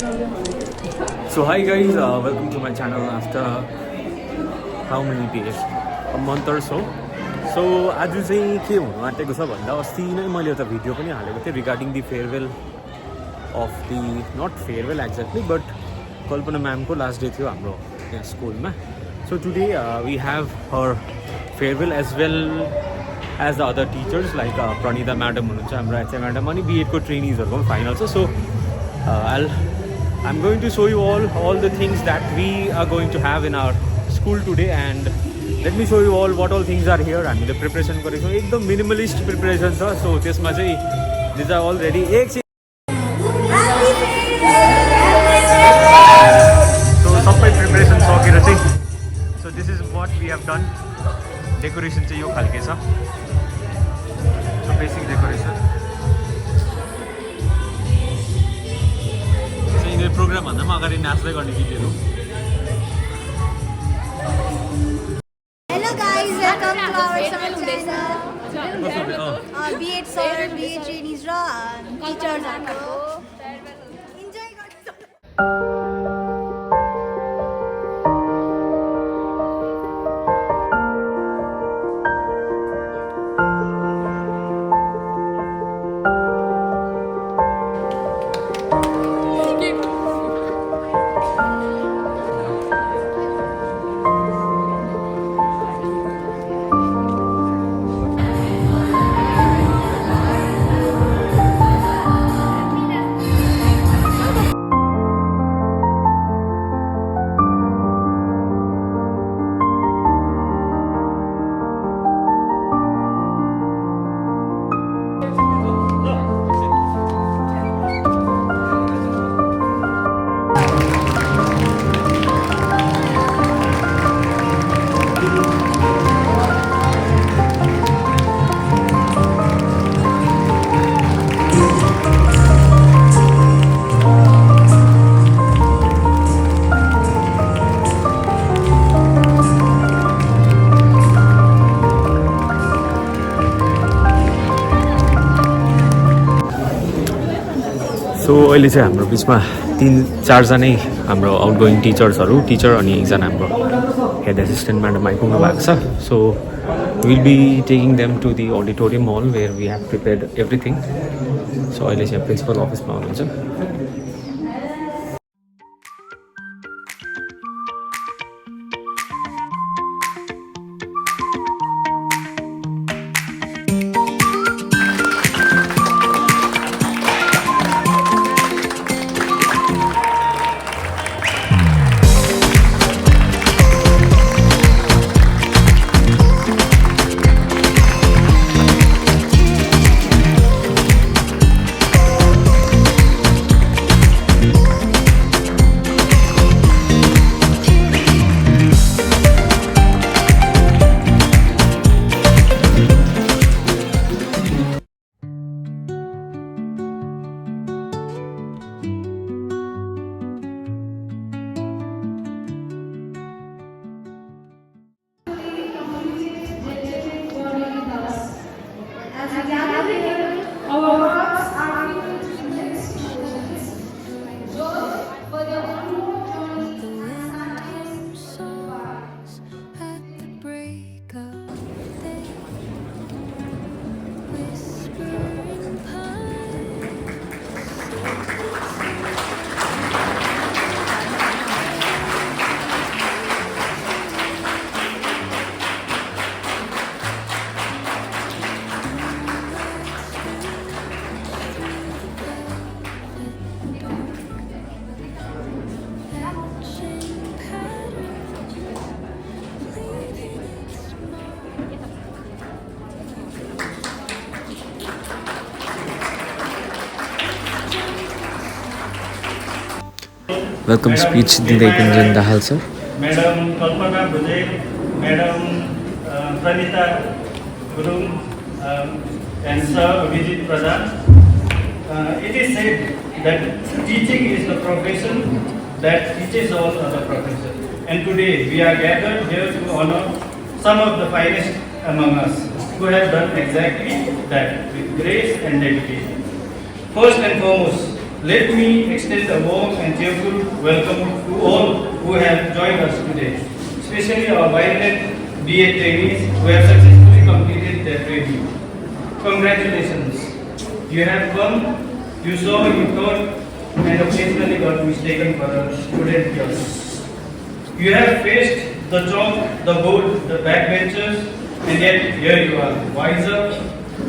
So hi guys, welcome to my channel after how many days? A month or so. So आज चाहिँ के हुनु आँटेको छ भन्दा अस्ति नै मैले एउटा भिडियो पनि हालेको थिएँ regarding the farewell of the not farewell exactly but Kalpana म्यामको लास्ट डे थियो हाम्रो यहाँ स्कुलमा. So today we have her farewell as well as the other teachers like Pranita madam हुनुहुन्छ हाम्रो एचए म्याडम अनि बिएडको ट्रेनिजहरूको पनि फाइनल छ. सो I'm going to show you all the things that we are going to have in our school today, and let me show you what all things are here. हामीले preparation गरेको छौँ एकदम minimalist preparation छ. So त्यसमा चाहिँ this are all ready so सबै preparation सकेर चाहिँ so this is what we have done. Decoration चाहिँ यो खालके छ. सो बेसिक डेकोरेसन प्रोग्राम भन्दा पनि अगाडि नाच्दै गर्ने गीतहरू. Hello guys, welcome to our channel. B8 sir, B8 trainees raw टिचर्सहरुको enjoy गर्छु. सो अहिले चाहिँ हाम्रो बिचमा 3-4जनै हाम्रो आउटगोइङ टिचर अनि एकजना हाम्रो हेड एसिस्टेन्ट म्याडम आइपुग्नु भएको छ. So will be taking them to the auditorium hall where we have prepared everything. So अहिले चाहिँ प्रिन्सिपल अफिसमा हुनुहुन्छ. वेलकम स्पीच दिँदै Gunjan Dahal sir. Madam Kalpana Bhujel, madam Pranita Gurung, and Sir Vijit Pradhan. It is said that teaching is the profession that teaches all other professions. And today we are gathered here to honor some of the finest among us who have done exactly that with grace and dedication. First and foremost, let me extend a warm and cheerful welcome to all who have joined us today, especially our vibrant BA trainees who have successfully completed their training. Congratulations! You have come, you saw, you thought, and occasionally got mistaken for a student yours. You have faced the chalk, the board, the backbenchers, and yet here you are, wiser,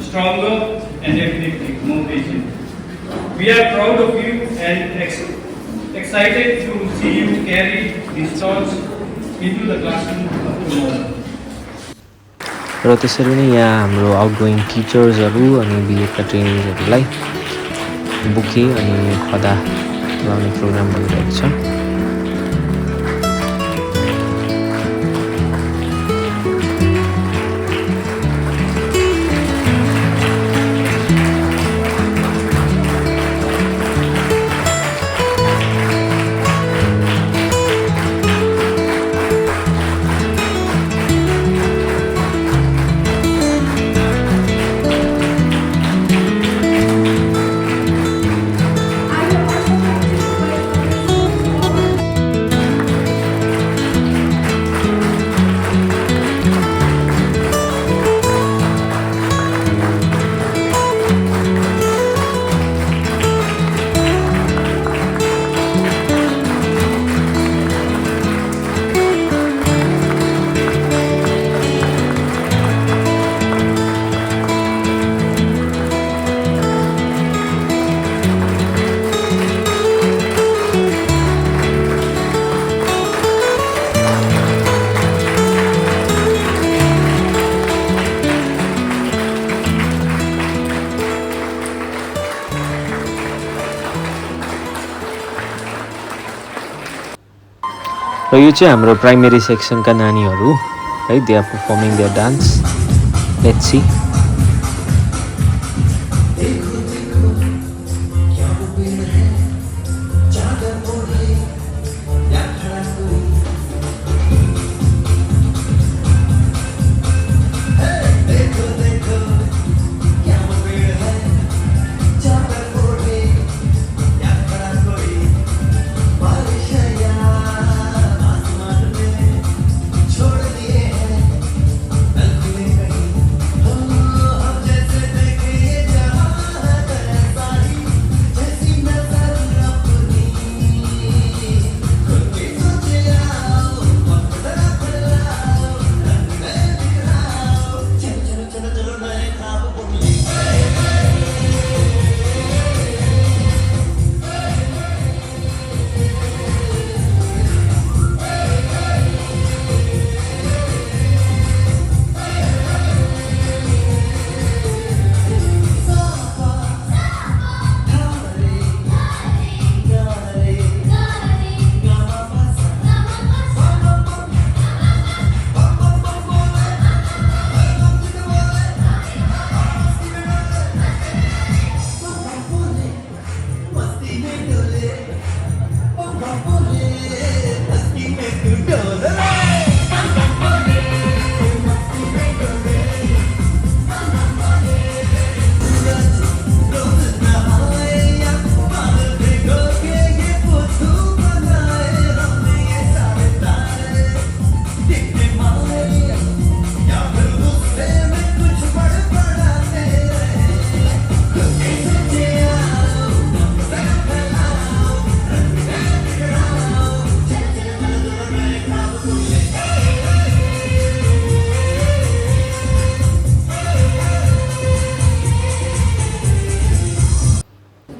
stronger, and definitely more patient. We are proud of you and excited to see you carry these thoughts into the classroom of tomorrow. र त्यसरी नै यहाँ हाम्रो outgoing टिचर्सहरू अनि बिएका ट्रेनिजहरूलाई bouquet अनि खदा लगाउने programme भइरहेको छ। र यो चाहिँ हाम्रो प्राइमेरी सेक्सनका नानीहरू है, they are performing their dance. Let's see.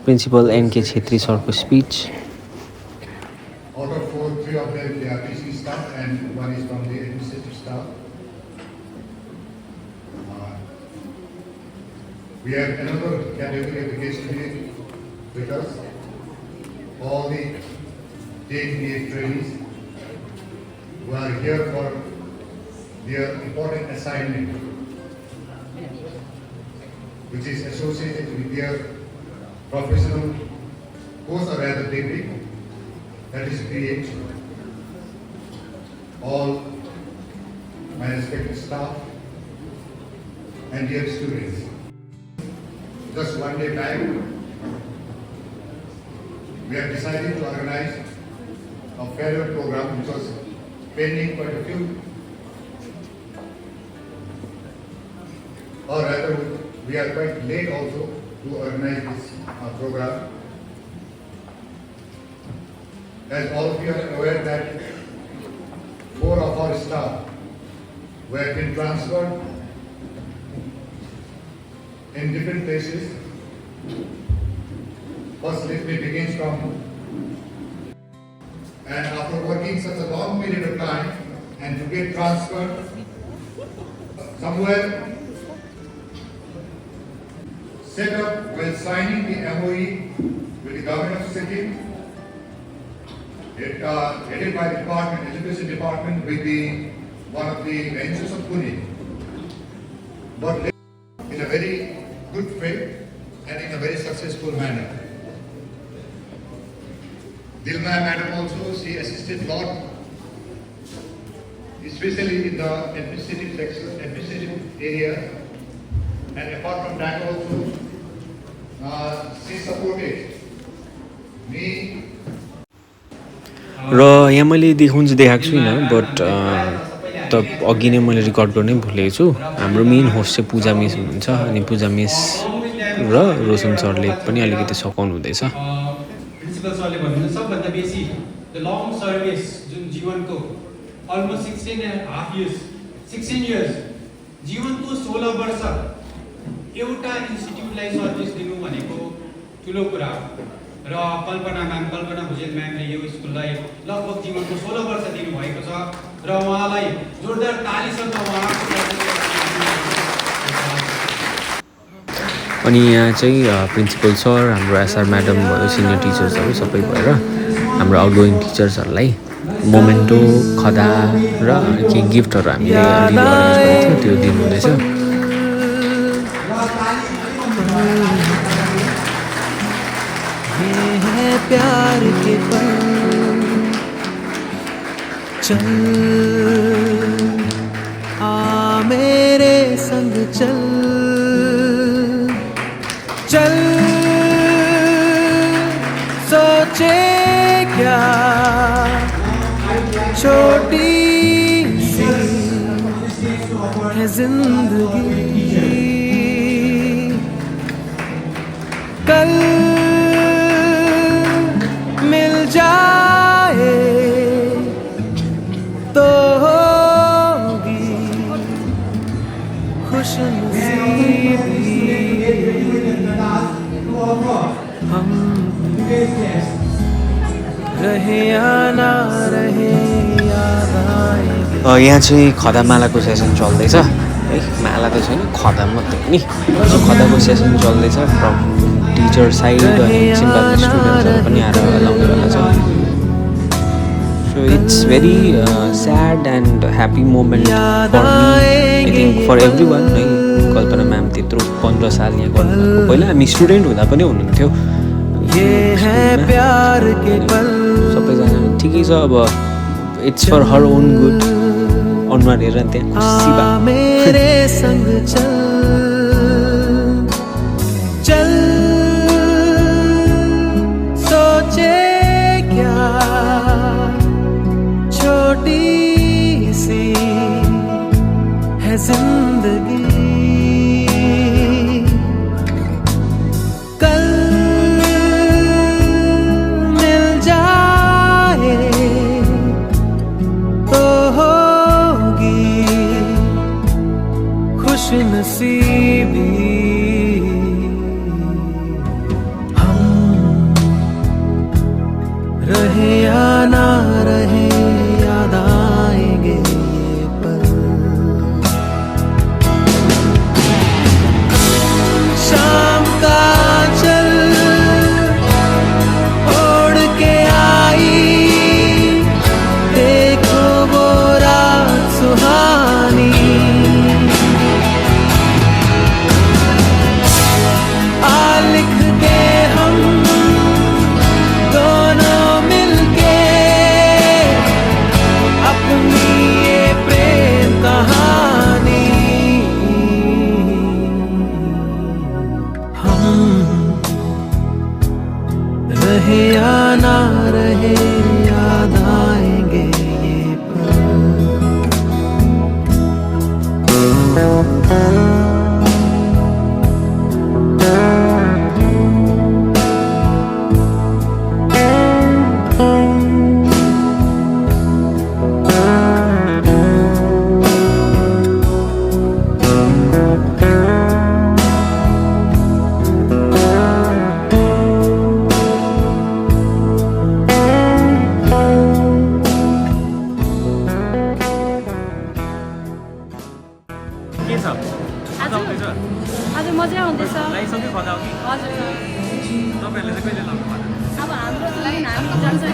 Principal N K Chhetri सरको speech. Out of four, three of them they are teaching staff and one is from the administrative staff. We have another category of the guest here with us. All the JDA trainees who are here for their important assignment, which is associated with their professional course or rather degree, that is BH. All my respected staff and dear students. Just one day back, we have decided to organize a farewell program which was pending quite a few, or rather we are quite late also to organize this program. As all of you are aware that 4 of our staff were been transferred in different places. First, let me begin from, and after working such a long period of time and to get transferred somewhere, set up while signing the MOE with the government of Sikkim, headed by the department, education department, with the one of the rangers of Pune, but in a very good faith and in a very successful manner. Dilma Madam also, she assisted a lot, especially in the administrative section, administrative area, and apart from that also, she supported me. र यहाँ मैले देखाउनु चाहिँ देखाएको छुइनँ, but त अघि नै मैले रेकर्ड गर्नै भुलेको छु। हाम्रो मेन होस्ट चाहिँ पूजा मिस हुनुहुन्छ, अनि पूजा मिस र रोशन सरले पनि अलिकति सघाउनु हुँदैछ। प्रिन्सिपल सरले भन्नुहुन्छ सबभन्दा बेसी द लङ सर्भिस जुन जीवनको अलमोस्ट 16 इयर्स जीवनको 16 वर्ष एउटा इन्स्टिट्युटलाई सर्भिस दिनु भनेको ठुलो कुरा हो। र कल्पना भुजेल म्यामले यो स्कुललाई लगभग जीवनको 16 वर्ष दिनुभएको छ र उहाँलाई जोरदार तालीसँग अनि यहाँ चाहिँ प्रिन्सिपल सर, हाम्रो एसआर म्याडम भयो, सिनियर टिचर्सहरू सबै भएर हाम्रो आउटगोइङ टिचर्सहरूलाई मोमेन्टो, खदा र केही गिफ्टहरू हामीले अलिअलि अरेन्ज गरेको थियो, त्यो दिनुहुँदैछ। प्यार के पल चल आ मेरे संग चल चल सोचे क्या छोटी सी है जिंदगी कल मिल जाए तो होगी खुशनसीबी हम रहे या ना रहे याद आएगी। यहाँ चाहिँ खदा मालाको सेसन चल्दैछ है, माला त छैन, खदा मात्रै नि। खदाको सेसन चल्दैछ फ्रम टिचर साइड, अनि सिम्बाको स्टुडेन्ट्सहरू पनि आएर लाउनेवाला छ। So it's very sad end happy moment for me, I think for every one है। कल्पना म्याम त्यत्रो 15 साल यहाँ गर्नुभएको, पहिला हामी स्टुडेन्ट हुँदा पनि हुनुहुन्थ्यो। सबैजना ठिकै छ, अब it's for her own good. अनुहार हेरेर त्यहाँ खुसी भएको। चल सोचे क्या छोटी सी है जिंदगी कल मिल जाए तो होगी खुशनसीबी रहे या ना रहे याद आएंगे ये पल। शाम का चल ओढ़ के आई देखो वो रात सुहानी आ लिख के हम दोनों मिलके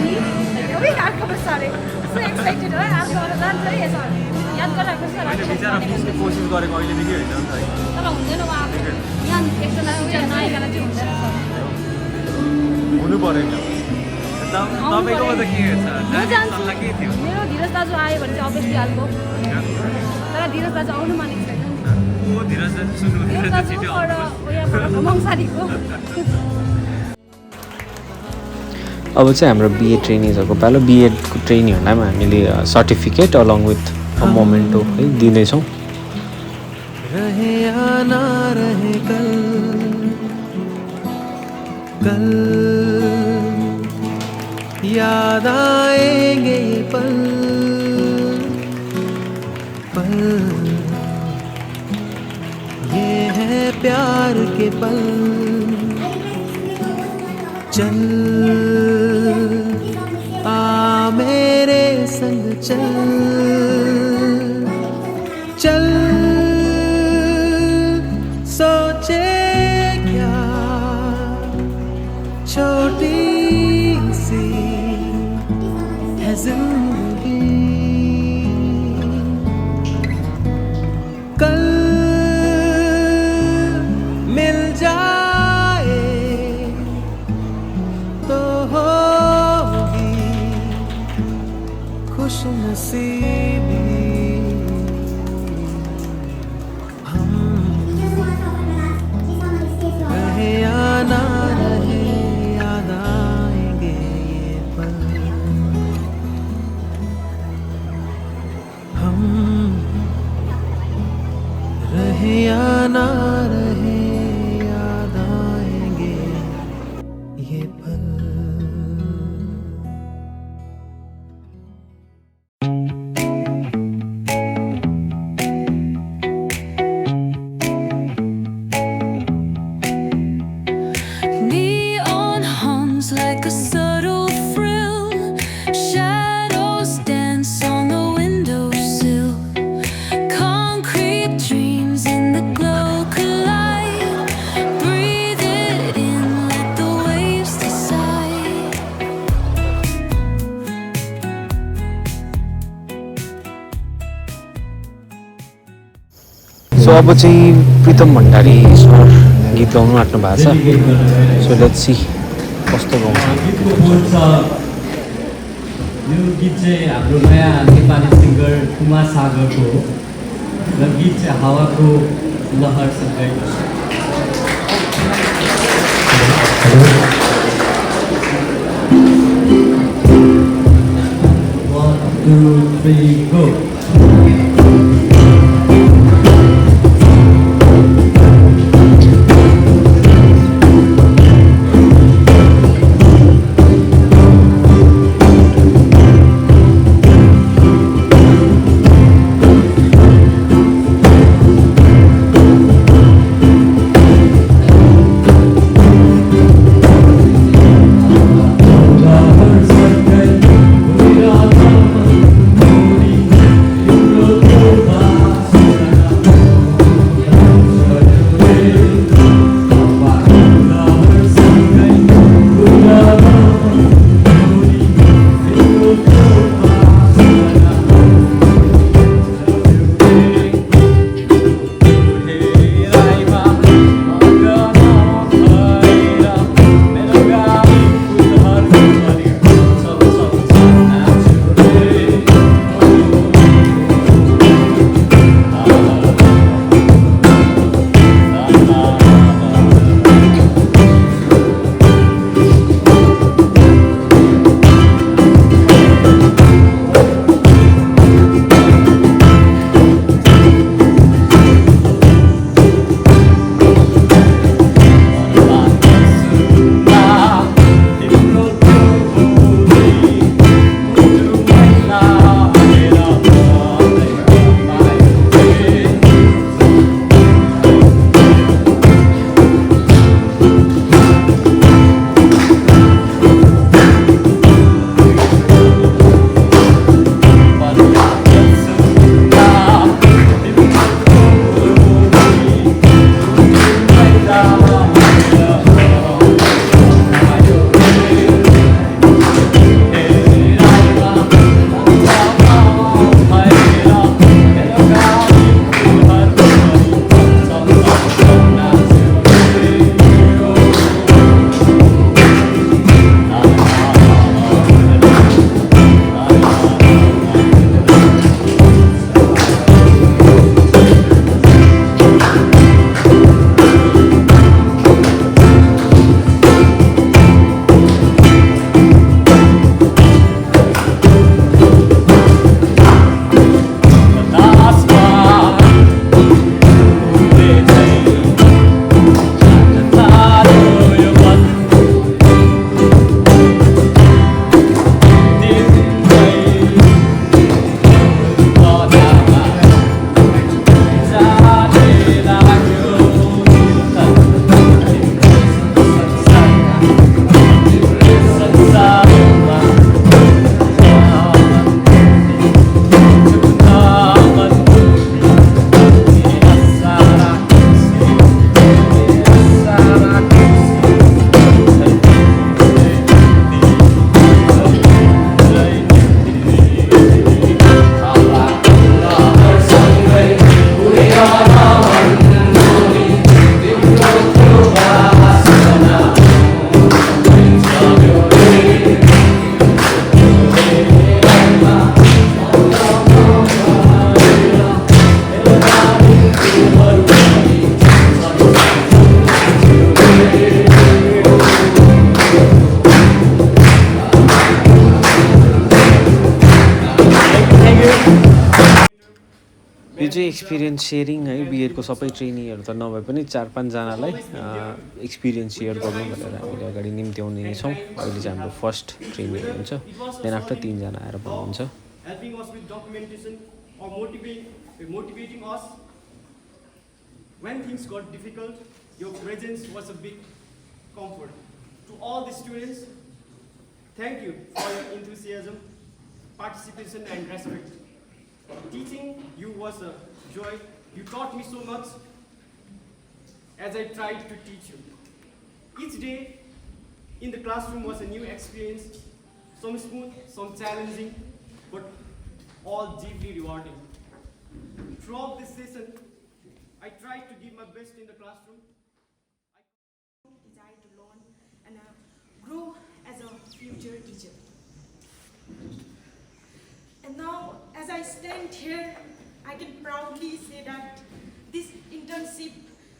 नि वे आर्को सारे सो एक्साइटेड हो आज गर्न जान्छ है यसो याद गरिराख्नु छ मैले बिचरा बुझ्ने कोसिस गरेको अहिलेदेखि होइन नि त है। तर हुँदैन उहाँ यहाँ एकजना उयो नायिकालाई चाहिँ हुँदैन हुनु पऱ्यो नि। तपाईँकोमा त के छ? म जाने जान्छु सल्लाह के थियो? मेरो धीरज दाजु आयो भने चाहिँ अभियसली हाल्को तर धीरज दाजु आउनु मानेको छैन म धीरज दाजु सुन्नु धीरज धीरज दाजु छिटो पर उयो मङसारीको अब चाहिँ हाम्रो बिए ट्रेनिजहरूको पालो बिएडको ट्रेनीहरूलाई पनि हामीले certificate along with a memento है दिँदैछौँ। रहे या ना रहे कल कल याद आएंगे ये पल पल ये है प्यार के पल चल आ मेरे संग चल चल सोचे क्या छोटी सी है जिंदगी कल मिल जाए तो होगी खुश नसीबी रहे या ना रहे याद आएंगे ये पल हम रहे या ना रहे याद आएंगे ये पल Neon hums like a subtle frill. Shadows dance on the windowsill. Concrete dreams in the glow collide. Breathe it in, let the waves decide. सो अब चाहिँ प्रितम भण्डारी सर गीत गाउनु आँट्नु भएको छ। सो लेट्स सी कस्तो गाउँछ। यो गीत चाहिँ हाम्रो नयाँ नेपाली सिङ्गर कुमार सागरको हो र गीत चाहिँ हावाको लहरसँगै 1 2 3 go यो चाहिँ एक्सपिरियन्स सेयरिङ है बिएडको सबै ट्रेनीहरू त नभए पनि 4-5 जनालाई एक्सपिरियन्स सेयर गर्नु भनेर हामीले अगाडि निम्त्याउने छौँ। अहिले चाहिँ हाम्रो फर्स्ट ट्रेनिङ हुन्छ, देन आफ्टर 3 जना आएर भन्नुहुन्छ। Helping us with documentation or motivating us when things got difficult. Your presence was a big comfort. To all the students, thank you for your enthusiasm, participation and respect. Teaching you was a joy. You taught me so much as I tried to teach you. Each day in the classroom was a new experience, some smooth, some challenging, but all deeply rewarding. Throughout this session, I tried to give my best in the classroom. I desire to learn and grow as a future teacher. And now, as I stand here, I can proudly say that this internship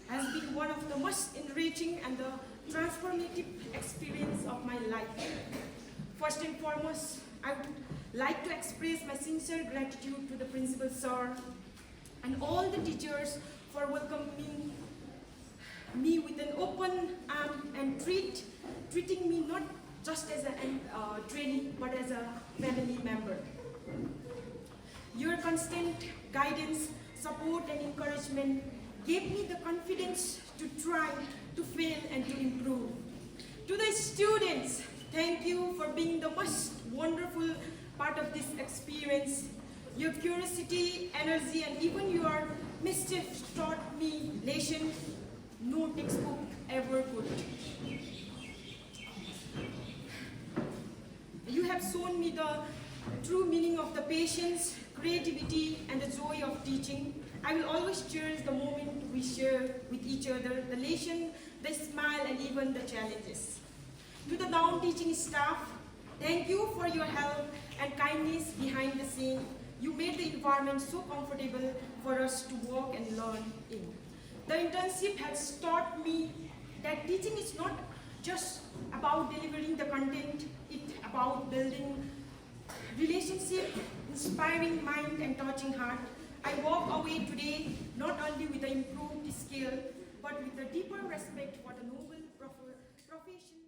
has been one of the most enriching and the transformative experience of my life. First and foremost, I would like to express my sincere gratitude to the principal sir and all the teachers for welcoming me with an open arm and treating me not just as a trainee but as a family member. Your constant guidance, support and encouragement gave me the confidence to try, to fail and to improve. To the students, thank you for being the most wonderful part of this experience. Your curiosity, energy and even your mischief taught me lessons no textbook ever could. You have shown me the true meaning of the patience, creativity and the joy of teaching. I will always cherish the moment we share with each other, the lesson, the smile and even the challenges. To the non-teaching staff, thank you for your help and kindness behind the scene. You made the environment so comfortable for us to work and learn in. The internship has taught me that teaching is not just about delivering the content, it's about building relationship, inspiring mind and touching heart. I walk away today not only with the improved skill, but with a deeper respect for the noble profession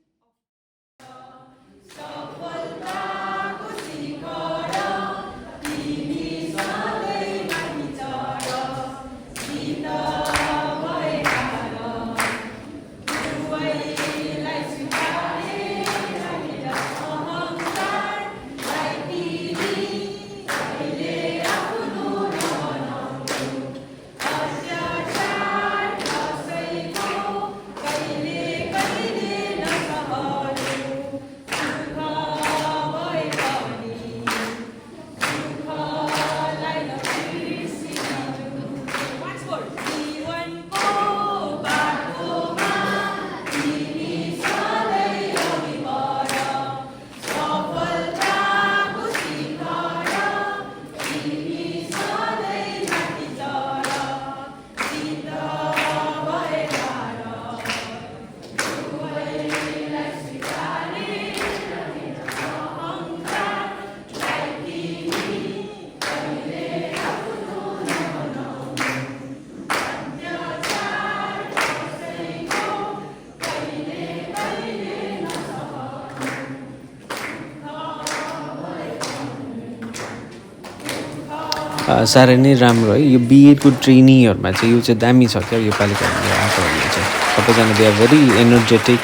साह्रै नै राम्रो है। यो बिएडको ट्रेनीहरूमा चाहिँ यो चाहिँ दामी छ क्या योपालिको हाम्रो आएकोहरूले चाहिँ सबैजना they are very energetic.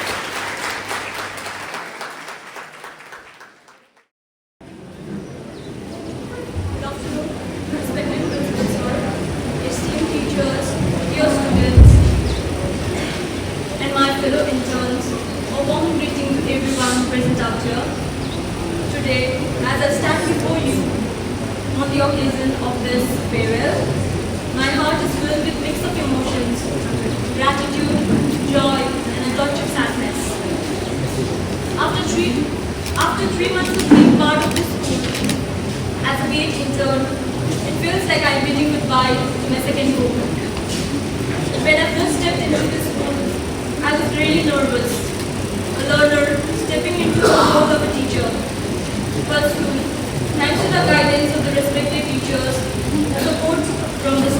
On the occasion of this farewell, my heart is filled with mix of emotions, gratitude, joy, and a touch of sadness. After three months of being part of this school, as a BA intern, it feels like I'm bidding goodbye to my second home. When I first stepped into this school, I was really nervous, a learner stepping into the role of a teacher. But soon, thanks to the guidance of the respected teachers, the support from the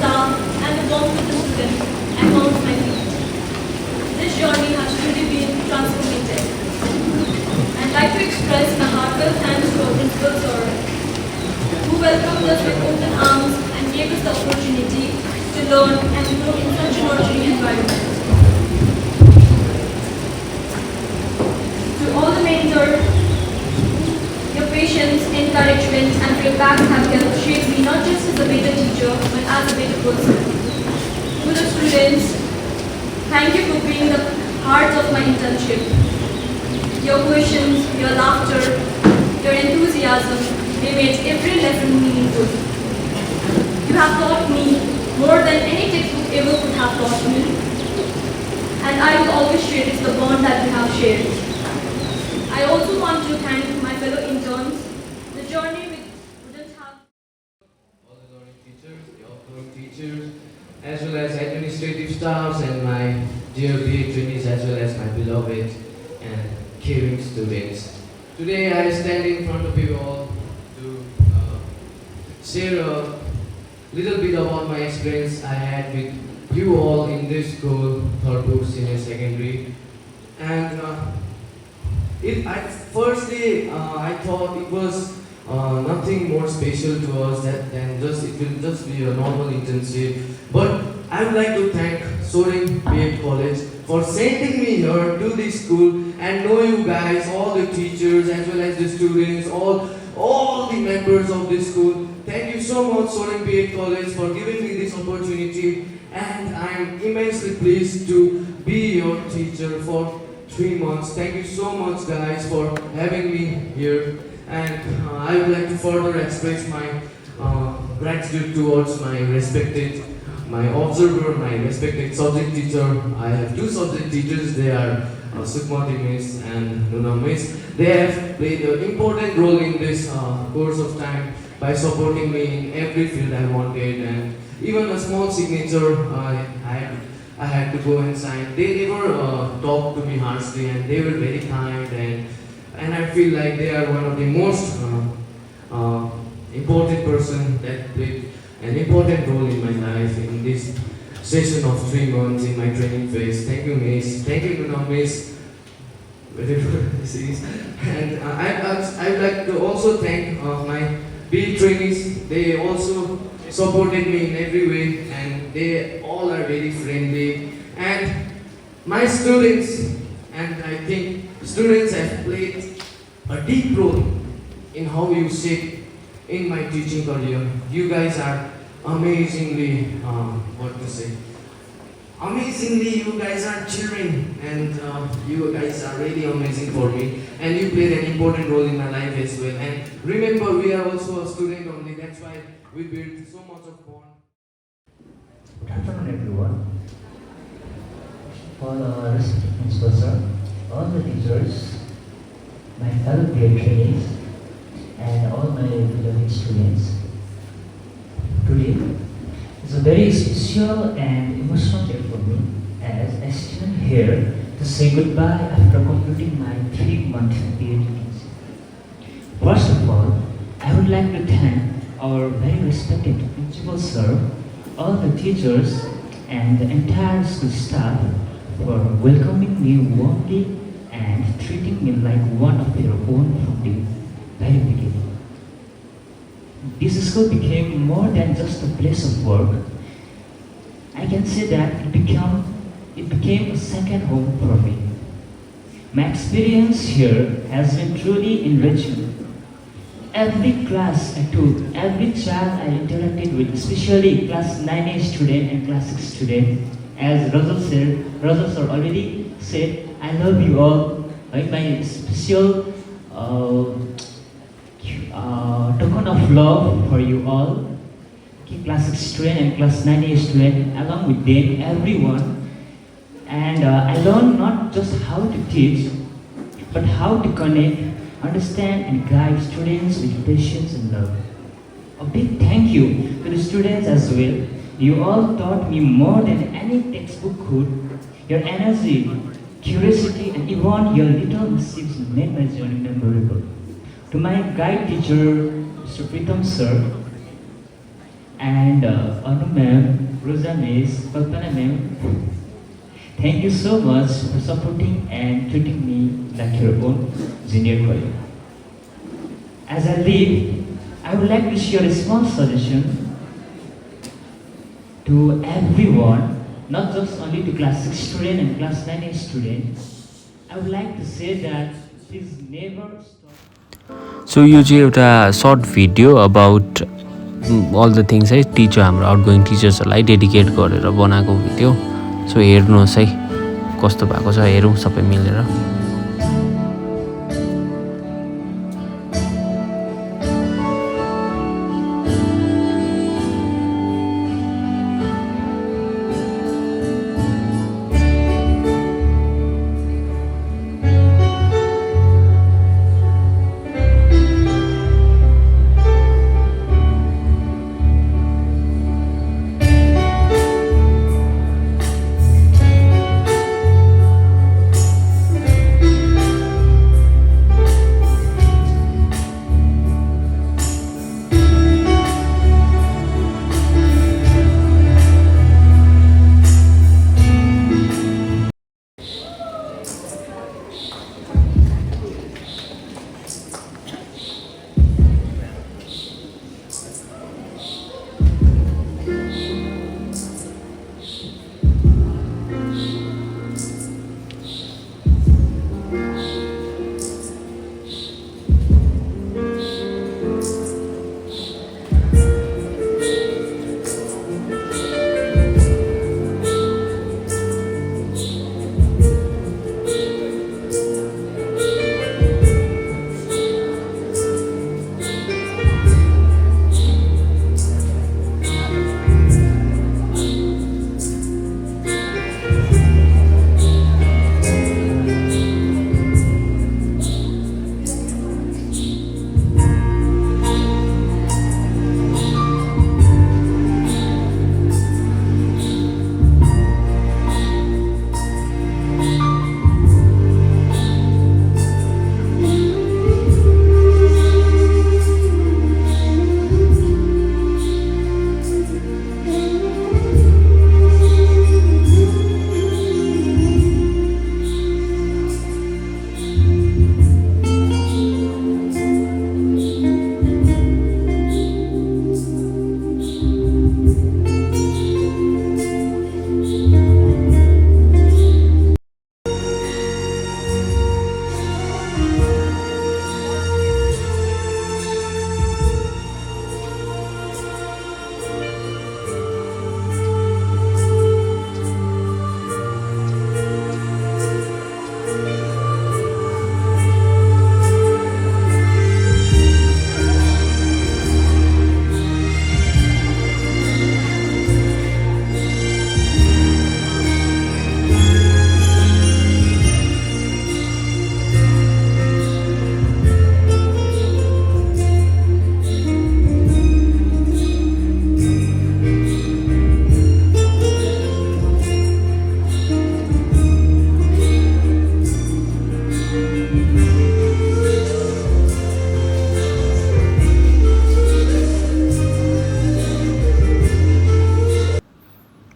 welcomed us with open arms and gave us the opportunity to learn and grow in such a nurturing environment. To all the mentors, your patience, encouragement and feedback have helped shape me not just as a better teacher but as a better person. To the students, thank you for being the heart of my internship. Your questions, your laughter, your enthusiasm, they made every lesson meaningful. You have taught me more than any textbook ever could have taught me, and I will always cherish the bond that we have shared. I also want to thank my fellow interns. The journey wouldn't have... All the learning teachers, the outdoor teachers, as well as administrative staffs and my dear BA trainees, as well as my beloved and caring students. Today I stand in front of you all to share a little bit about my experience I had with you all in this school, Thurpur Senior Secondary. And firstly, I thought it was nothing more special to us than just it will just be a normal internship. But I would like to thank Soaring BA College for sending me here to this school and know you guys, all the teachers as well as the students, all the members of this school. Thank you so much, Soaring BA College, for giving me this opportunity, and I am immensely pleased to be your teacher for 3 months. Thank you so much, guys, for having me here, and I would like to further express my gratitude towards my observer, my respected subject teacher. I have 2 subject teachers. They are Sukmati Miss and Nuna Miss. They have played an important role in this course of time by supporting me in every field I wanted, and even a small signature I had to go and sign. They never talked to me harshly, and they were very kind, and I feel like they are one of the most important person that played an important role in my life in this session of 3 months in my training phase. Thank you, Miss. Thank you, Nuna Miss. Whatever this is. And I'd like to also thank my BA trainees. They also supported me in every way, and they all are very friendly. And my students, and I think students have played a deep role in how you shape in my teaching career. You guys are amazingly, amazingly, you guys are children, and you guys are really amazing for me, and you played an important role in my life as well. And remember, we are also a student only, that's why we built so much of bond. Good afternoon, everyone. All our respected principal sir, all the teachers, my fellow peer trainees, and all my beloved students. Today is a very special and emotional day for me, as I stand here to say goodbye after completing my 3-month BA internship. First of all, I would like to thank our very respected principal sir, all the teachers, and the entire school staff for welcoming me warmly and treating me like one of their own from the very beginning. This school became more than just a place of work. I can say that it became a second home for me. My experience here has been truly enriching. Every class I took, every child I interacted with, especially class 9A student and class 6 student, as Rajal sir already said, I love you all. My special token of love for you all. Class 6 student and class 9A student, along with them, everyone. And I learned not just how to teach, but how to connect, understand and guide students with patience and love. A big thank you to the students as well. You all taught me more than any textbook could. Your energy, curiosity and even your little mischiefs made my journey memorable. To my guide teacher, Mr. Pritam sir, and Anu ma'am, Rosa miss, Kalpana ma'am, thank you so much for supporting and treating me like your own junior colleague. As I leave I would like to share a small suggestion to everyone, not just only to class 6 student and class 9 student. I would like to say that please never stop. सो यो चाहिँ एउटा short video about all the things है Stitcher हाम्रो outgoing टिचर्सहरूलाई dedicate गरेर बनाएको video. सो हेर्नुहोस् है कस्तो भएको छ, हेरौँ सबै मिलेर.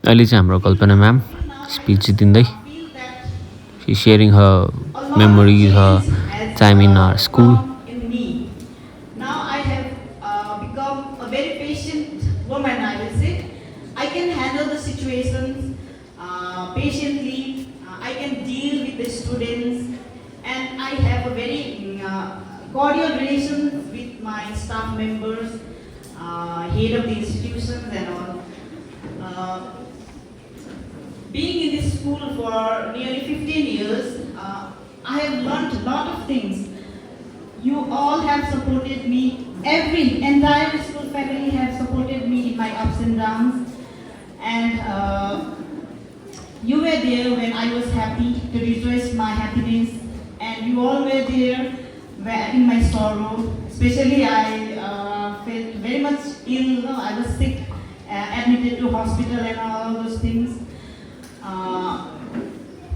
अहिले चाहिँ हाम्रो कल्पना म्याम स्पिच दिँदै she sharing her memories, her time in our school. Now I have become a very patient woman, I will say. I can handle the situations patiently. I can deal with the students, and I have a very cordial relations with my staff members, head of the institutions and all. Being in this school for nearly 15 years, I have learned a lot of things. You all have supported me. Every entire school family have supported me in my ups and downs. And you were there when I was happy to rejoice my happiness. And you all were there in my sorrow. Especially I felt very much ill. I was sick, admitted to hospital and all those things.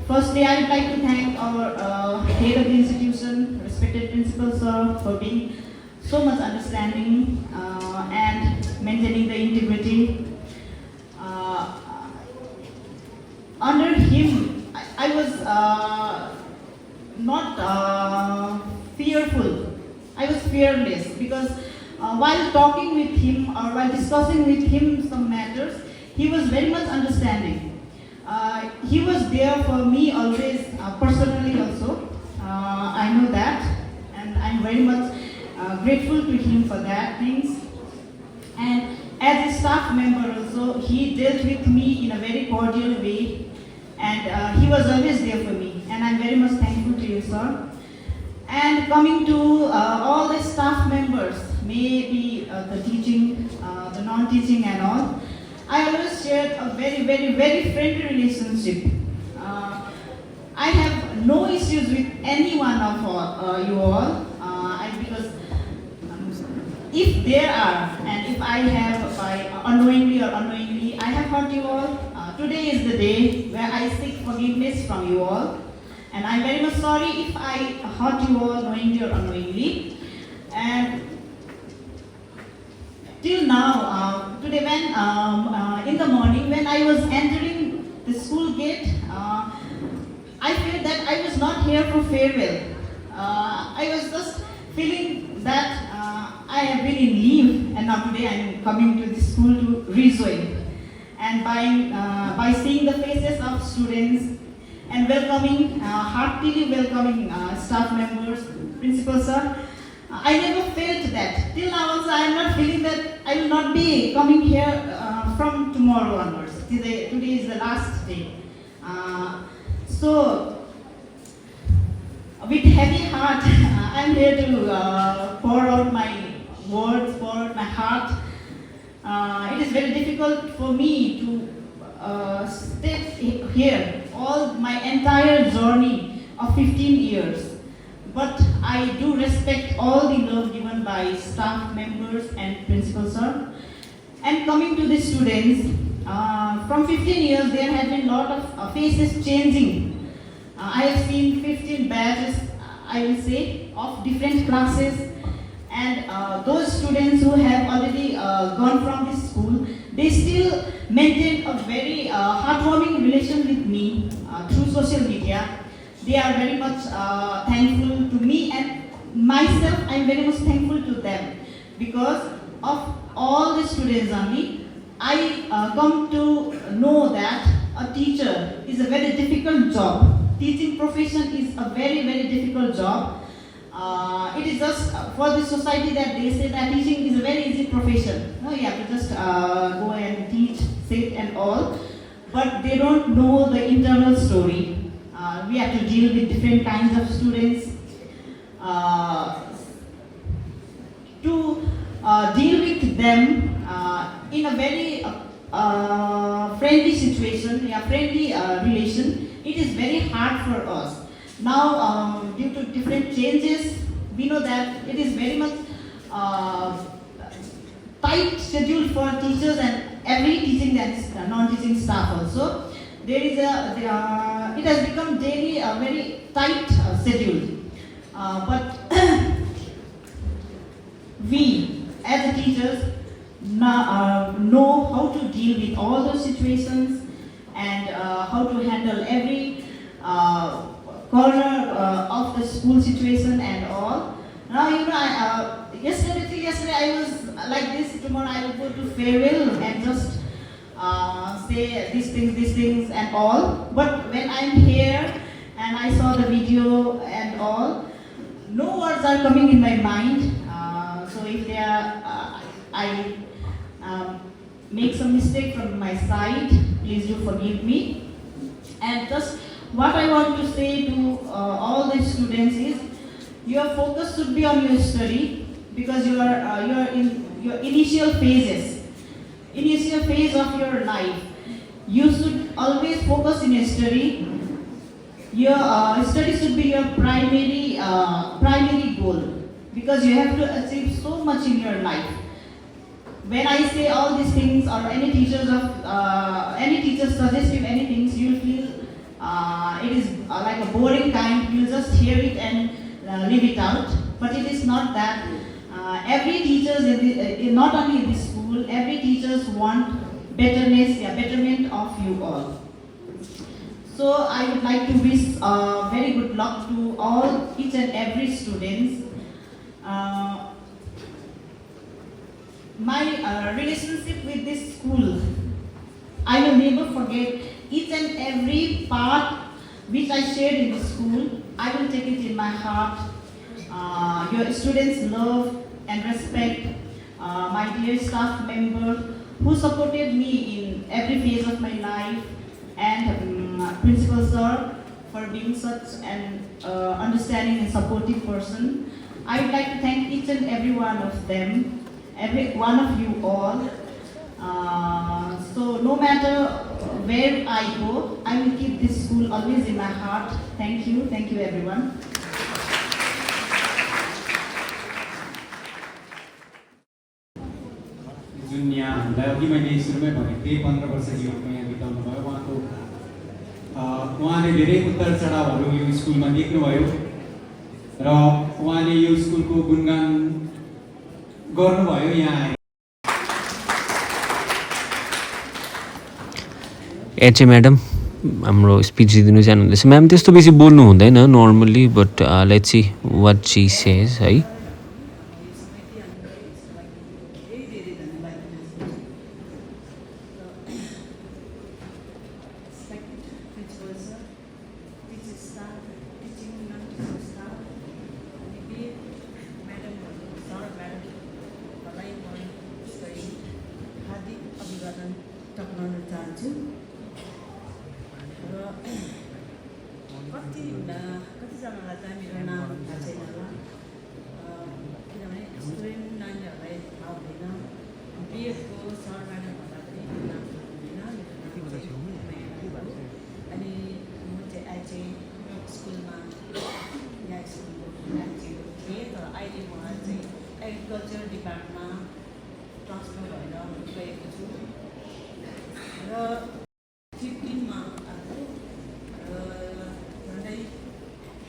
Firstly, I would like to thank our head of the institution, respected principal sir, for being so much understanding and maintaining the integrity. Under him, I was not fearful. I was fearless because while talking with him or while discussing with him some matters, he was very much understanding. He was there for me always, personally also. I know that, and I'm very much grateful to him for that things. And as a staff member also, he dealt with me in a very cordial way, and he was always there for me, and I'm very much thankful to you, sir. And coming to all the staff members, maybe the teaching, the non-teaching and all, I always shared a very, very, very friendly relationship. I have no issues with any one of you all, because if there are, and if I have by unknowingly or unknowingly, I have hurt you all, today is the day where I seek forgiveness from you all. And I'm very much sorry if I hurt you all knowingly or unknowingly. And till now, today when in the morning when I was entering the school gate, I felt that I was not here for farewell. I was just feeling that I have been in leave, and now today I am coming to the school to rejoin. And by seeing the faces of students and welcoming, heartily welcoming staff members, principal sir, I never felt that. Till now also I am not feeling that I will not be coming here from tomorrow onwards. Today is the last day. So, with heavy heart, I am here to pour out my words, pour out my heart. It is very difficult for me to stay here all my entire journey of 15 years. But I do respect all the love given by staff members and principal sir. And coming to the students, from 15 years there have been a lot of faces changing. I have seen 15 batches, I will say, of different classes. And those students who have already gone from this school, they still maintain a very heartwarming relation with me through social media. They are very much thankful to me, and myself, I am very much thankful to them. Because of all the students only, I come to know that a teacher is a very difficult job. Teaching profession is a very, very difficult job. It is just for the society that they say that teaching is a very easy profession. No, you have to just go and teach, sit and all. But they don't know the internal story. We have to deal with different kinds of students. To deal with them in a very friendly situation, friendly relation, it is very hard for us. Now, due to different changes, we know that it is very much tight schedule for teachers and every teaching and non-teaching staff also. There is it has become daily a very tight schedule. But we, as the teachers, know how to deal with all those situations and how to handle every corner of the school situation and all. Now, yesterday I was like this, tomorrow I will go to farewell and just say these things and all. But when I'm here and I saw the video and all, no words are coming in my mind. So if there are, I make some mistake from my side, please do forgive me. And just what I want to say to all the students is, your focus should be on your study, because you are in your initial phase of your life. You should always focus in your study. Your study should be your primary goal, because you have to achieve so much in your life. When I say all these things, or any teachers suggest you anything, you'll feel it is like a boring kind. You just hear it and leave it out. But it is not that. Every teachers, not only in this school, every teachers want betterment of you all. So I would like to wish very good luck to each and every students. my relationship with this school. I will never forget each and every part which I shared in the school. I will take it in my heart. Your students' love and respect, my dear staff member who supported me in every phase of my life, and Principal Sir for being such an understanding and supportive person. I would like to thank each and every one of them, every one of you all. So no matter where I go, I will keep this school always in my heart. Thank you everyone. जुन यहाँ हामीलाई अघि मैले सुरुमै भनेको थिएँ 15 वर्ष जीवनको यहाँ बिताउनु भयो उहाँले धेरै उतार चढावहरू यो स्कुलमा देख्नुभयो र उहाँले यो स्कुलको गुणगान गर्नुभयो यहाँ आएर। एचए म्याडम हाम्रो स्पिच दिनु चाहनुहुँदैछ। म्याम त्यस्तो बेसी बोल्नु हुँदैन normally, but let's see what she says है। कतिजनालाई त मेरो नाम थाहा छैन होला किनभने स्टुडेन्ट नानीहरूलाई थाहा हुँदैन बिएडको सर म्याडम भन्दा पनि नाम हुँदैन। अनि म चाहिँ अहिले स्कुलमा यहाँ स्कुलको मान्छेहरू थिएँ, तर अहिले म चाहिँ एग्रिकल्चर डिपार्टमा ट्रान्सफर भएर गएको छु र 15मा आएको झन्डै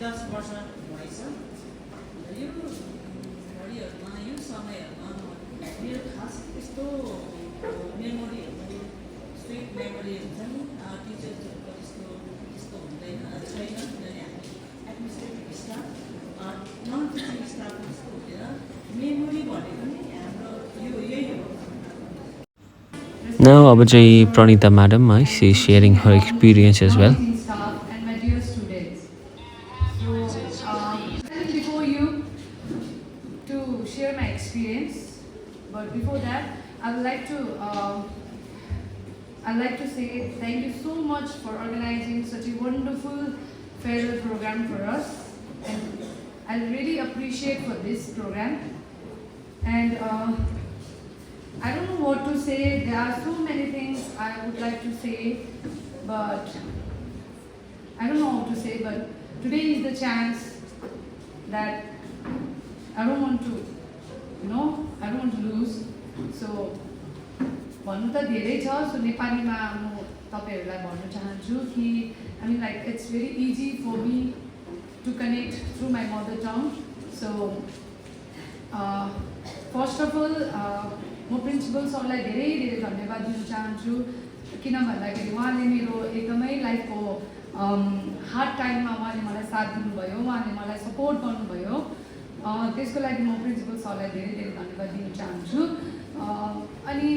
10 वर्ष भएछ। यो घडीहरूमा यो समयहरूमा मेरो खास त्यस्तो मेमोरीहरू स्विट मेमोरीहरू छन्। टिचर्सहरूको त्यस्तो हुँदैन छैन, किनभने हामी administrative staff non teaching staff त्यस्तो हुँदैन। मेमोरी भनेको नि हाम्रो यही हो। Now अब चाहिँ प्रणिता म्याडम है, she is sharing her experience as well. But before that, I'd like to say thank you so much for organizing such a wonderful farewell program for us, and I really appreciate for this program. And I don't know what to say. There are so many things I would like to say, but I don't know how to say. But today is the chance that I don't want to, I don't want to lose. So भन्नु त धेरै छ, सो नेपालीमा म तपाईहरुलाई भन्न चाहन्छु कि I mean like it's very easy for me to connect through my mother tongue. So first of all म प्रिन्सिपल सरलाई धेरै धेरै धन्यवाद दिन चाहन्छु, किन भन्दाखेरि उहाँले मेरो एकदमै लाइफको हार्ड टाइममा उहाँले मलाई साथ दिनुभयो, उहाँले मलाई सपोर्ट गर्नुभयो। त्यसको लागि म प्रिन्सिपल सरलाई धेरै धेरै धन्यवाद दिन चाहन्छु। अनि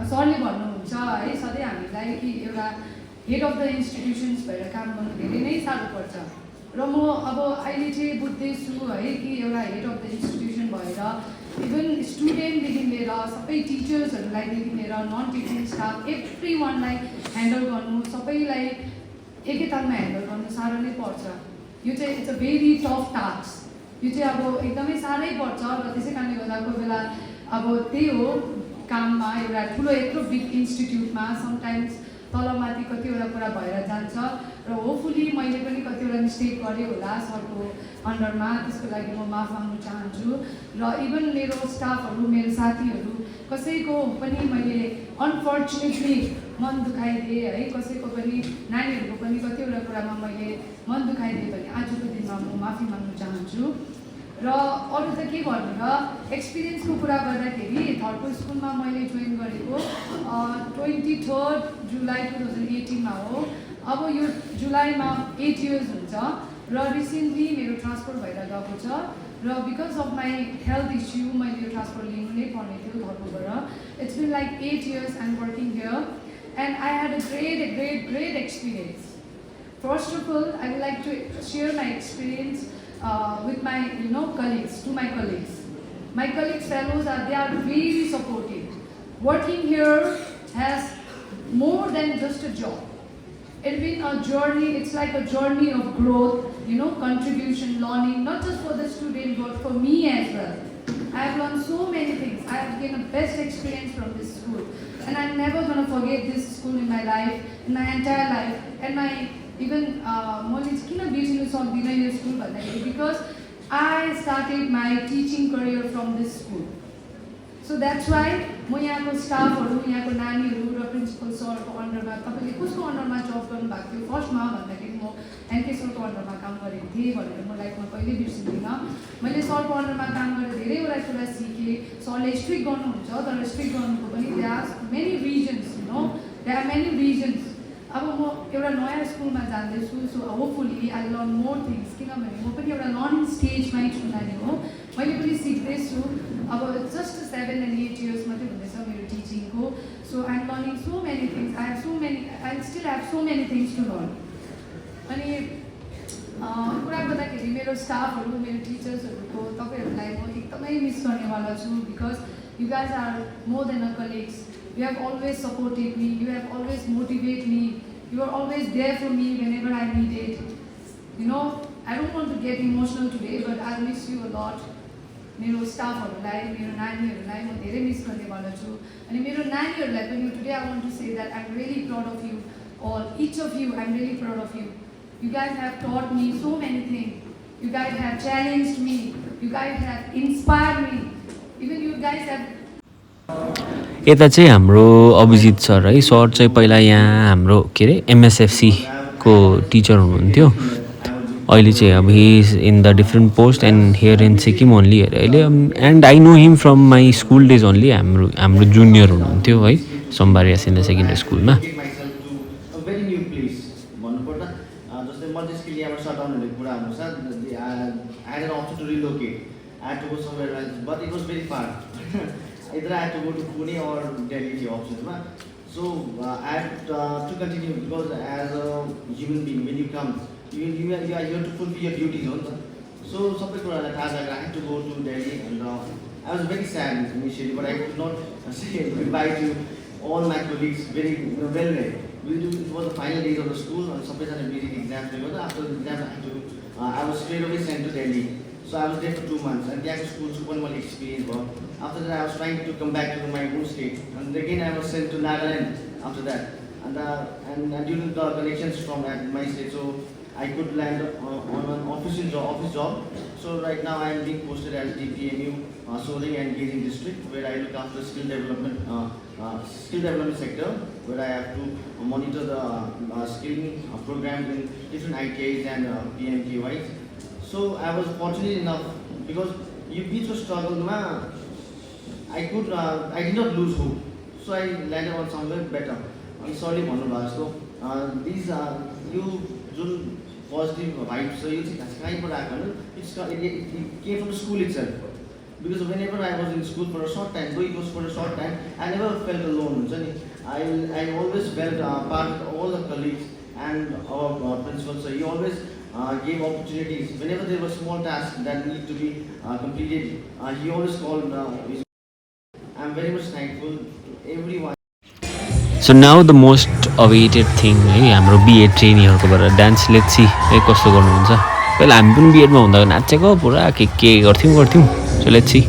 सरले भन्नुहुन्छ है सधैँ हामीलाई कि एउटा हेड अफ द इन्स्टिट्युसन्स भएर काम गर्नु धेरै नै साह्रो पर्छ, र म अब अहिले चाहिँ बुझ्दैछु है कि एउटा हेड अफ द इन्स्टिट्युसन भएर इभन स्टुडेन्टदेखि लिएर सबै टिचर्सहरूलाईदेखि लिएर नन टिचिङ स्टाफ एभ्री वानलाई ह्यान्डल गर्नु, सबैलाई एकैतालमा ह्यान्डल गर्नु साह्रो नै पर्छ। यो चाहिँ it's a very tough task. यो चाहिँ अब एकदमै साह्रै पर्छ, र त्यसै कारणले गर्दा कोही बेला अब त्यही हो काममा एउटा ठुलो यत्रो बिग इन्स्टिट्युटमा समटाइम्स तलमाथि कतिवटा कुरा भएर जान्छ, र होपफुली मैले पनि कतिवटा मिस्टेक गरेँ होला सरको अन्डरमा, त्यसको लागि म माफ माग्नु चाहन्छु। र इभन मेरो स्टाफहरू, मेरो साथीहरू कसैको पनि मैले अनफर्चुनेटली मन दुखाइदिएँ है, कसैको पनि नानीहरूको पनि कतिवटा कुरामा मैले मन दुखाइदिएँ भने आजको दिनमा म माफी माग्नु चाहन्छु। र अरू त के भन्नु र एक्सपिरियन्सको कुरा गर्दाखेरि थर्डको स्कुलमा मैले जोइन गरेको 23 जुलाई 2018मा हो। अब यो जुलाईमा 8 इयर्स हुन्छ, र रिसेन्टली मेरो ट्रान्सफर भएर गएको छ। र because of my health issue मैले यो ट्रान्सफर लिनु नै पर्ने थियो घरकोबाट it's been like 8 years I'm working here and I had a great experience. First of all, I would like to share my experience with my colleagues, to my colleagues. My colleagues, fellows, they are very supportive. Working here has more than just a job. It's been a journey, it's like a journey of growth, contribution, learning, not just for the student, but for me as well. I have learned so many things. I have gained the best experience from this school. And I'm never going to forget this school in my life, in my entire life. And my, even, because I started my teaching career from this school. So that's why म यहाँको स्टाफहरु यहाँको नानीहरु र principal सरको अन्डरमा तपाईले कसको अन्डरमा जब गर्नु भएको थियो फर्स्टमा भन्दाखेरि म एनके सरको अन्डरमा काम गरेको थिएँ भनेर म लाइफमा कहिले बिर्सिदिनँ मैले सरको अन्डरमा काम गरेर धेरैवटा कुरा सिकेँ सरले स्ट्रिक्ट गर्नुहुन्छ तर स्ट्रिक्ट गर्नुको पनि there are many reasons there are many reasons अब म एउटा नयाँ स्कुलमा जाँदैछु so hopefully I learn more things किनभने म पनि एउटा लर्निङ स्टेजमै छु नानी हो मैले पनि सिक्दैछु अब जस्ट 7 and 8 years मात्रै हुँदैछ मेरो टिचिङको so I am learning so many things I still have so many things to learn अनि कुरा गर्दाखेरि मेरो स्टाफहरू मेरो टिचर्सहरूको तपाईँहरूलाई म एकदमै मिस गर्नेवाला छु because you guys are more than a colleagues You have always supported me, you have always motivated me, you are always there for me whenever I need it. I don't want to get emotional today, but I miss you a lot. मेरो स्टाफहरूलाई मेरो नानीहरूलाई म धेरै miss गर्नेवाला छु अनि मेरो नानीहरूलाई पनि today I want to say that I'm really proud of you all, each of you. I'm really proud of you. You guys have taught me so many things. You guys have challenged me. You guys have inspired me. Even you guys have यता चाहिँ हाम्रो Abhijit sir है sir चाहिँ पहिला यहाँ हाम्रो के अरे MSFC को टिचर हुनुहुन्थ्यो अहिले चाहिँ अब he is in the different post end here in Sikkim only अरे अहिले and I know him from my school days only हाम्रो जुनियर हुनुहुन्थ्यो है सोमबारे सिनियर सेकेन्डरी स्कुलमा either I had to go to Pune or Delhi the options. So I had to continue because as a human being, when you come, you are here to fulfill your duties. So I had to go to Delhi and I was very sad initially, but I could not say goodbye to all my colleagues very well read. It was the final days of the school and some had a busy exam. After the exam, I was straight away sent to Delhi. So I was there for 2 months and the school was one more experience. After that I was trying to come back to my home state and again I was sent to Nagaland after that. And during the connections from my state, so I could land on an office job. So right now I am being posted as DPMU, Soling and Gazing district, where I look after skill development sector, where I have to monitor the skilling programs in different ITIs and PMKYs. So I was fortunate enough because you beat your struggle, I did not lose hope. So I landed on somewhere better. I'm sorry, so these are you positive vibes. So you see, it came from the school itself. Because whenever I was in school for a short time, though it was for a short time, I never felt alone. I always felt part of all the colleagues and our principal. So he always gave opportunities. Whenever there were small tasks that need to be completed, he always called. I'm very much thankful to everyone. So now the most awaited thing है हाम्रो B.Ed ट्रेनीहरुकोबाट dance let's सी है कस्तो गर्नुहुन्छ पहिला हामी पनि बिएडमा हुँदा नाचेको पुरा के गर्थ्यौं सो लेट्स सी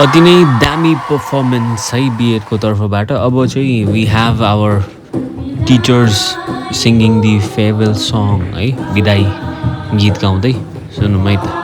अति नै दामी पर्फर्मेन्स है बिएडको तर्फबाट। अब चाहिँ we have our teachers singing the farewell song है, विदाई गीत गाउँदै सुनौँ है त।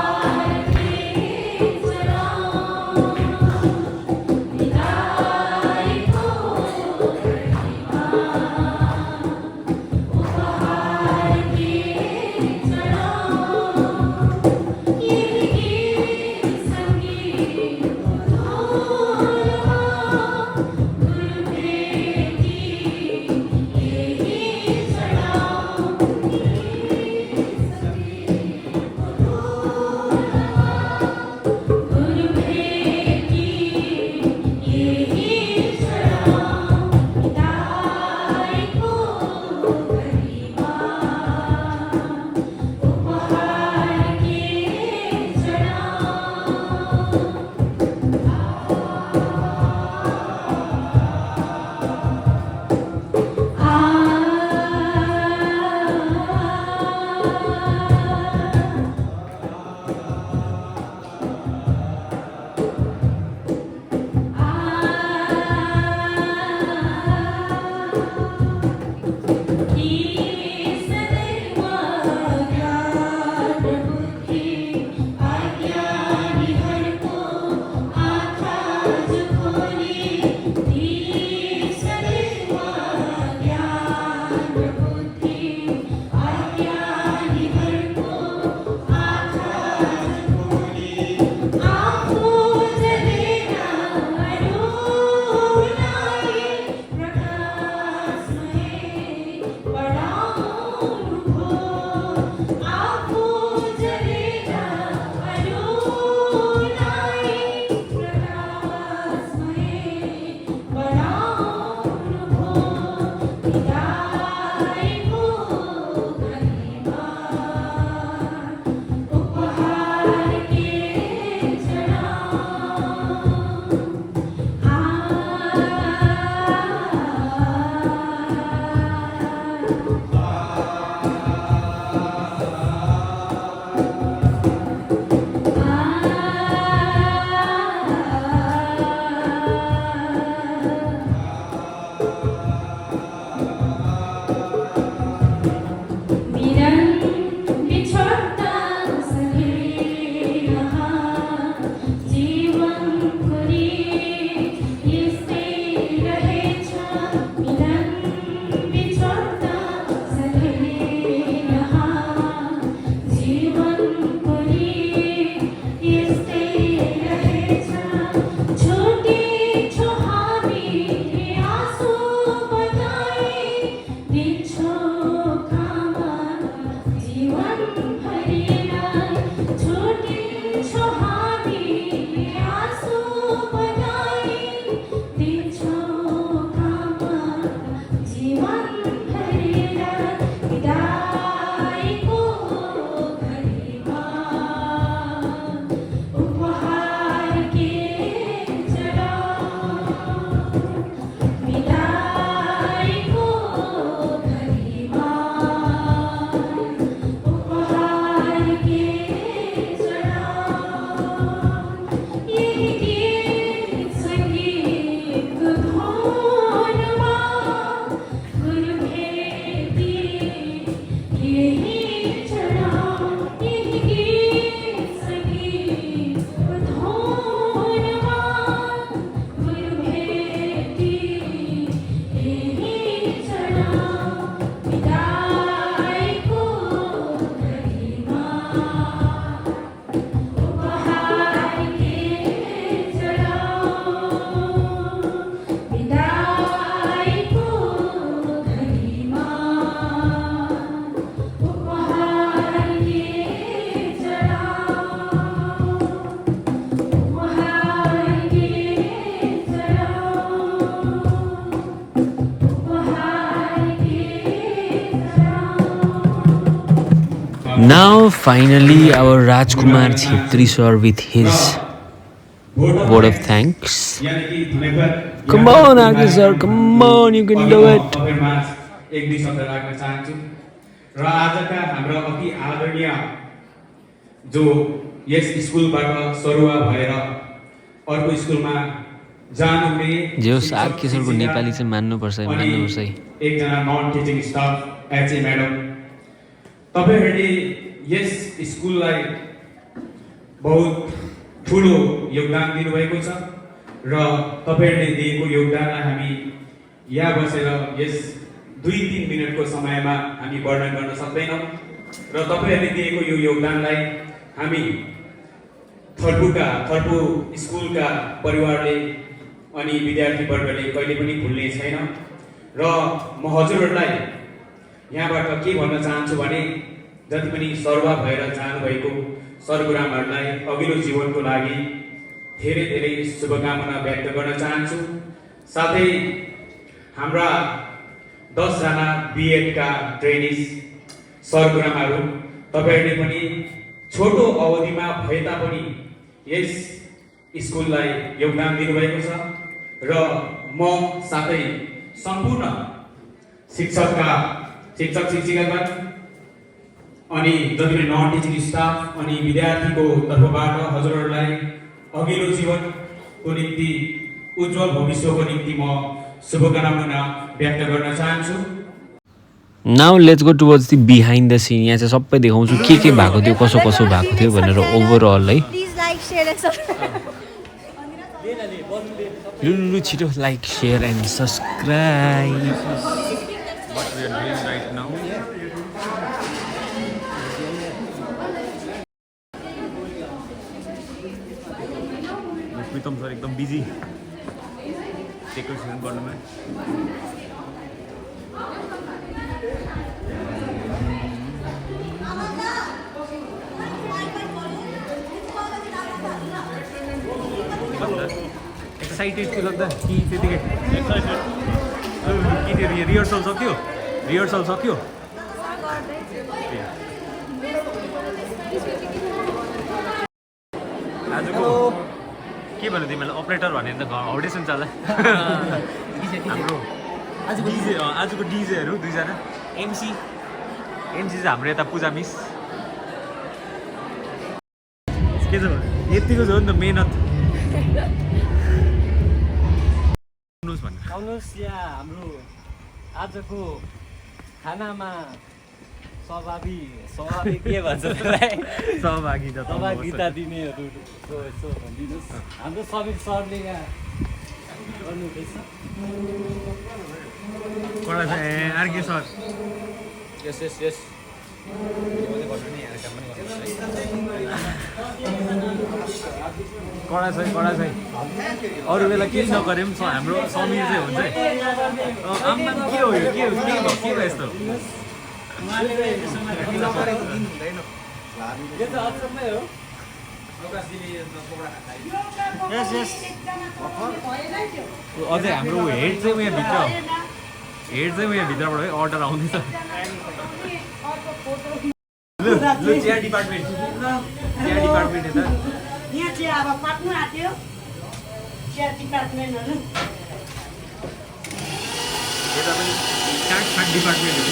Now finally our Rajkumar Chhetri sir with his word of thanks. Come on Arke sir, come on, you can do it. एक दुई शब्द राख्न चाहन्छु र आजका हाम्रो अति आदरणीय जो यस स्कुलबाट सरुवा भएर अर्को स्कुलमा जानुहुने जे होस् आर किशोरको नेपाली चाहिँ मान्नुपर्छ है एकजना non teaching staff HA madam, तपाईहरूले यस स्कुललाई बहुत ठुलो योगदान दिनुभएको छ र तपाईहरूले दिएको योगदानलाई हामी यहाँ बसेर यस 2-3 मिनटको समयमा हामी वर्णन गर्न सक्दैनौँ र तपाईहरूले दिएको यो योगदानलाई हामी थर्पु स्कुलका परिवारले अनि विद्यार्थीवर्गले कहिले पनि भुल्ने छैन र म हजुरहरूलाई यहाँबाट के भन्न चाहन्छु भने जति पनि सर्वा भएर जानुभएको सरगुरुआमाहरूलाई अघिल्लो जीवनको लागि धेरै धेरै शुभकामना व्यक्त गर्न चाहन्छु। साथै हाम्रा 10 जना बीएडका ट्रेनिज सरगुरुआमाहरू, तपाईहरूले पनि छोटो अवधिमा भए तापनि यस स्कुललाई योगदान दिनुभएको छ र म साथै सम्पूर्ण शिक्षक शिक्षिकागण अनि जति पनि नन टिचिङ स्टाफ अनि विद्यार्थीको तर्फबाट हजुरहरूलाई अघिल्लो जीवनको निम्ति उज्जवल भविष्यको निम्ति म शुभकामना व्यक्त गर्न चाहन्छु। Now let's go towards the behind the scene. यहाँ चाहिँ सबै देखाउँछु के भएको थियो, कसो भएको थियो भनेर ओभरअल है। लु छिटो like share and subscribe. Pritam sir एकदम बिजी डेकोरेसन गर्नुमा। एक्साइटेड थियो लाग्दा कि त्यतिकै एक्साइटेड कि त्यो रिहर्सल सक्यो? आजको के भन्नु तिमीलाई अपरेटर भनेर त हौडेसन चल्ला हाम्रो आजको डिजेहरू 2 जना एमसी चाहिँ हाम्रो यता पूजा मिस। के छ यतिको छ नि त मेहनत। आउनुहोस् यहाँ हाम्रो आजको खानामा स्वाभाविक के भन्छ त्यसलाई सहभागिता दिनेहरू यसो भनिदिनुहोस्। हाम्रो समीर सरले यहाँ गर्नुहुँदैछ। आरके सर यस कडा छ अरू बेला केही नगरे पनि हाम्रो समीर चाहिँ हुन्छ है। आम्मा के हो यो, के भयो यस्तो? अझै हाम्रो हेड चाहिँ उयो भित्रबाट है अर्डर आउँदैछ। लु चिया डिपार्टमेन्ट यता यहाँ चाहिँ अब पाक्नु आँट्यो चिया डिपार्टमेन्टहरू। यता पनि काठ डिपार्टमेन्टहरू